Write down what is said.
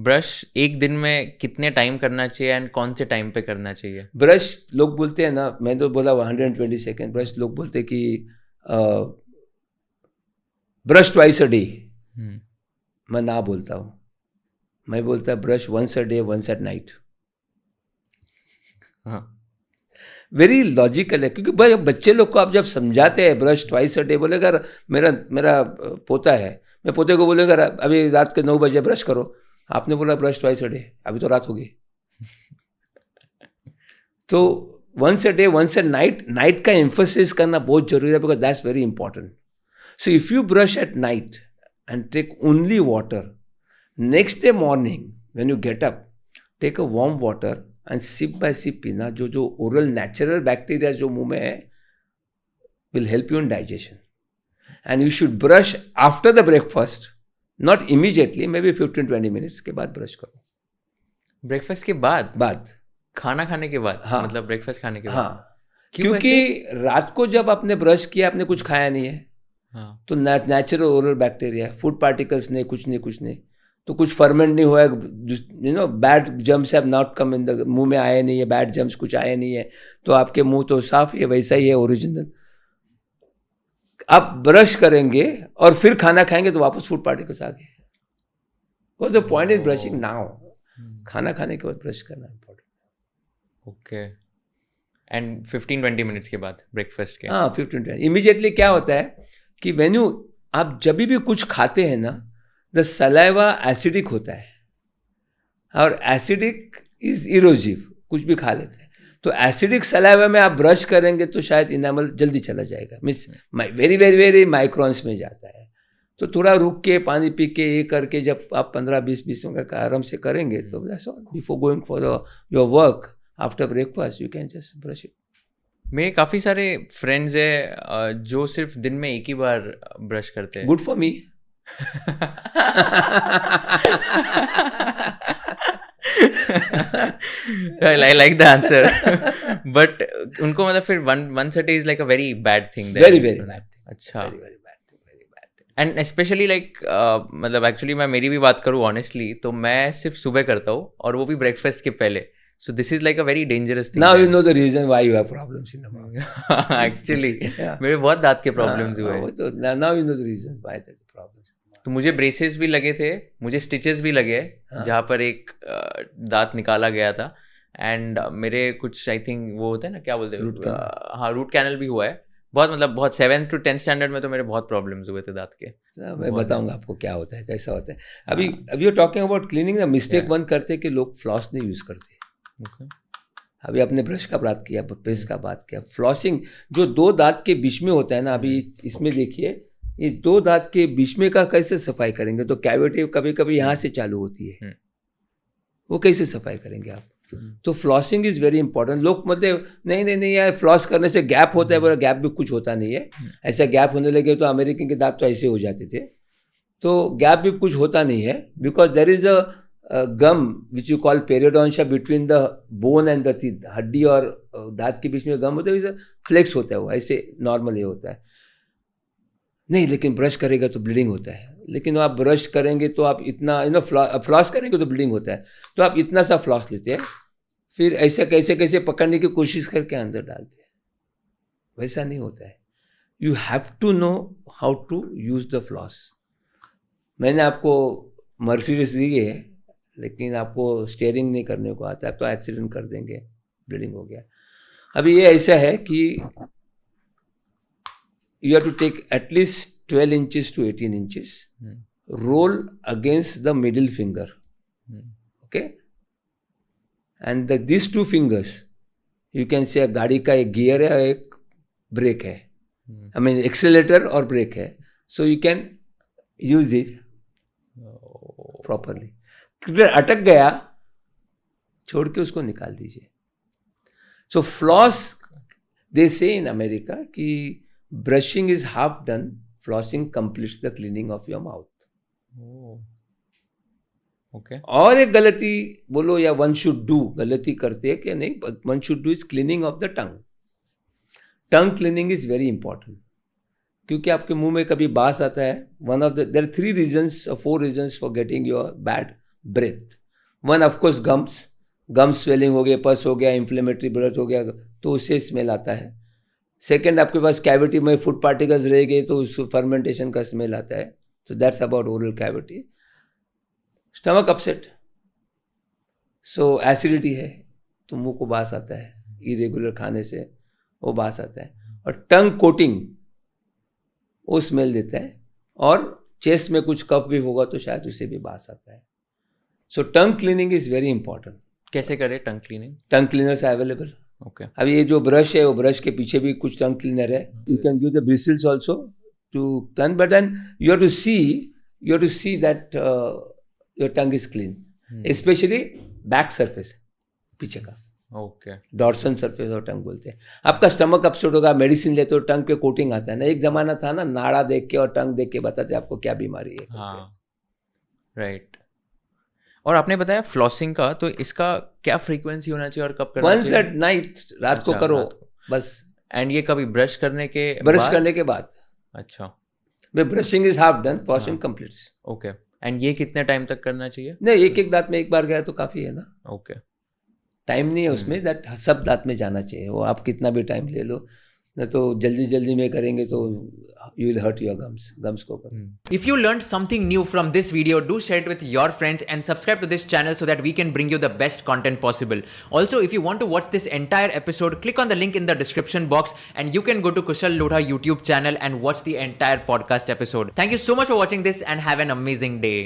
Brush एक दिन में कितने टाइम करना चाहिए एंड कौन से टाइम पे करना चाहिए? ब्रश लोग बोलते हैं ना, मैं तो बोला 120 सेकेंड। ब्रश लोग बोलते हैं कि ब्रश ट्वाइस अ डे। मैं ना बोलता हूँ, मैं बोलता brush once a day, once at night. हाँ, वेरी लॉजिकल है, क्योंकि भाई बच्चे लोग को आप जब समझाते हैं ब्रश ट्वाइस अ डे, बोलेगा मेरा मेरा पोता है, मैं पोते को बोलेगा अभी रात के 9 बजे ब्रश करो, आपने बोला ब्रश ट्वाइस अ डे, अभी तो रात हो गई। तो once a day, once a night, night का एम्फोसिस करना बहुत जरूरी है, because that's very important. So if you brush at night and take only water, next day morning when you get up, take a warm water and sip by sip पीना। जो oral natural bacteria जो मुंह में है will help you in digestion. And you should brush after the breakfast, not immediately, may be 15-20 minutes के बाद brush करो। Breakfast के बाद? खाना खाने के बाद? हाँ, मतलब ब्रेकफास्ट खाने के बाद? हाँ, क्यों क्योंकि ऐसे? रात को जब आपने ब्रश किया, आपने कुछ खाया नहीं है, हाँ, तो natural oral bacteria, food particles नहीं, कुछ नहीं, तो कुछ फर्मेंट नहीं हुआ है, you know, bad germs have not come in the, मुंह में आए नहीं है, बैड जम्स कुछ आए नहीं है, तो आपके मुंह तो साफ ही है, वैसा ही है ओरिजिनल। आप ब्रश करेंगे और फिर खाना खाएंगे तो वापस फूड पार्टिकल्स आ गए। What's the point in brushing now? खाना खाने के बाद ब्रश करना इंपॉर्टेंट। ओके। एंड 15-20 मिनट्स के बाद ब्रेकफास्ट के? हाँ, 15-20 इमीडिएटली। क्या होता है कि वेन यू, आप जब भी कुछ खाते हैं ना, द सलाइवा एसिडिक होता है, और एसिडिक इज इरोजिव, कुछ भी खा लेते हैं, तो एसिडिक सलाइवा में आप ब्रश करेंगे तो शायद इनामल जल्दी चला जाएगा, means very very very microns में जाता है। तो थोड़ा रुक के पानी पी के ये करके जब आप 15-20 मिनट का आराम से करेंगे तो that's all. Before going for your work after breakfast you can just brush it. मेरे काफ़ी सारे फ्रेंड्स हैं जो सिर्फ दिन में एक ही बार ब्रश करते हैं। Good for me. I like the answer. But उनको मतलब फिर once a day is like a very bad thing. Very bad thing. अच्छा। Very bad thing. And specially like मतलब एक्चुअली मैं मेरी भी बात करूँ ऑनेस्टली, तो मैं सिर्फ सुबह करता हूँ और वो भी ब्रेकफास्ट के पहले। So this is like a very dangerous thing. Now you know the reason why you have problems in the mouth. Actually, मेरे बहुत दांत के प्रॉब्लम्स हुए। तो now you know the reason why there's a problem. तो मुझे braces भी लगे थे, मुझे स्टिचेस भी लगे, जहाँ पर एक दांत निकाला गया था, एंड मेरे कुछ आई थिंक वो होता है ना, क्या बोलते हैं, हाँ, रूट कैनल भी हुआ है। बहुत मतलब बहुत 7th to 10th स्टैंडर्ड में तो मेरे बहुत प्रॉब्लम्स हुए थे दांत के। मैं बताऊंगा आपको क्या होता है, कैसा होता है। अभी यू टॉकिंग अबाउट क्लीनिंग, ना मिस्टेक वन करते कि लोग फ्लॉस नहीं यूज करते। अभी आपने ब्रश का बात किया, पेस्ट का बात किया, फ्लॉसिंग जो 2 दांत के बीच में होता है ना, अभी इसमें देखिए, ये 2 दांत के बीच में का कैसे सफाई करेंगे? तो कैविटी कभी कभी यहाँ से चालू होती है, वो कैसे सफाई करेंगे आप? तो फ्लॉसिंग इज वेरी इंपॉर्टेंट। लोग मतलब नहीं यार, फ्लॉस करने से गैप होता है, बोला गैप भी कुछ होता नहीं है। ऐसा गैप होने लगे तो अमेरिकन के दांत तो ऐसे हो जाते थे, तो गैप भी कुछ होता नहीं है, because there is a gum which you call periodontium between the bone and the teeth. हड्डी और दांत के बीच में गम होता है, फ्लेक्स होता है, वो ऐसे नॉर्मल ये होता है नहीं। लेकिन ब्रश करेगा तो ब्लीडिंग होता है, लेकिन आप ब्रश करेंगे तो आप इतना फ्लॉस करेंगे तो ब्लीडिंग होता है, तो आप इतना सा फ्लॉस लेते हैं, फिर ऐसे कैसे पकड़ने की कोशिश करके अंदर डालते हैं। वैसा नहीं होता है। You have to know how to use the floss. मैंने आपको मर्सिडीज दी है, लेकिन आपको स्टीयरिंग नहीं करने को आता, आप तो एक्सीडेंट कर देंगे, ब्लीडिंग हो गया। अभी ये ऐसा है कि you have to take at least 12 inches to 18 inches, roll against the middle finger, okay, and these 2 fingers, you can say गाड़ी का एक गियर है, एक ब्रेक है, I mean एक्सेलेटर और ब्रेक है, so you can use it properly. अटक गया, छोड़ के उसको निकाल दीजिए। So floss, they say in America कि brushing is half done, flossing completes the cleaning of your mouth. Okay. और एक गलती बोलो या one should do, गलती करते हैं कि नहीं, one should do is cleaning of the tongue. Tongue cleaning is very important, क्योंकि आपके मुंह में कभी बास आता है। There are 3 reasons or 4 reasons for getting your bad breath. One of course gum swelling हो गया, पस हो गया, इन्फ्लेमेटरी ब्रेथ हो गया, तो उससे स्मेल आता है. सेकेंड, आपके पास कैविटी में फूड पार्टिकल्स रह गए तो उस फर्मेंटेशन का स्मेल आता है. So that's about oral cavity. Stomach upset, so acidity है तो मुंह को बास आता है, इरेगुलर खाने से वो बास आता है. और टंग कोटिंग वो स्मेल देता है, और चेस्ट में कुछ कफ भी होगा तो शायद उससे भी बास आता है. So tongue cleaning is very important. कैसे करें tongue cleaning? Tongue cleaners are available. Okay. अब ये जो ब्रश है वो ब्रश के पीछे भी कुछ टंग क्लीनर है. You can use the bristles also to turn, but then you have to see that your tongue is clean, specially back surface, पीछे का. ओके. डॉर्सन सरफेस और टंग बोलते हैं. आपका स्टमक अपसेट होगा, मेडिसिन लेते हो, टंग पे कोटिंग आता है ना. एक जमाना था ना, नाड़ा देख के और टंग देख के बताते आपको क्या बीमारी है. हाँ, राइट. और आपने बताया फ्लॉसिंग का, तो इसका क्या फ्रीक्वेंसी होना चाहिए और कब करना चाहिए? वंस एट नाइट, रात को करो बस. एंड ये कभी ब्रश करने के करने के बाद. अच्छा. Brushing is half done, washing completes. Okay. And ये कितने टाइम तक करना चाहिए? नहीं, एक दांत में एक बार गया तो काफी है ना. ओके. टाइम नहीं है उसमें, दैट सब दांत में जाना चाहिए. वो आप कितना भी टाइम ले लो, नहीं तो जल्दी में करेंगे तो you will hurt your gums को. If you learned something new from this video, do share it with your friends and subscribe to this channel so that we can bring you the best content possible. Also, if you want to watch this entire episode, click on the link in the description box and you can go to Kushal Lodha YouTube channel and watch the entire podcast episode. Thank you so much for watching this and have an amazing day.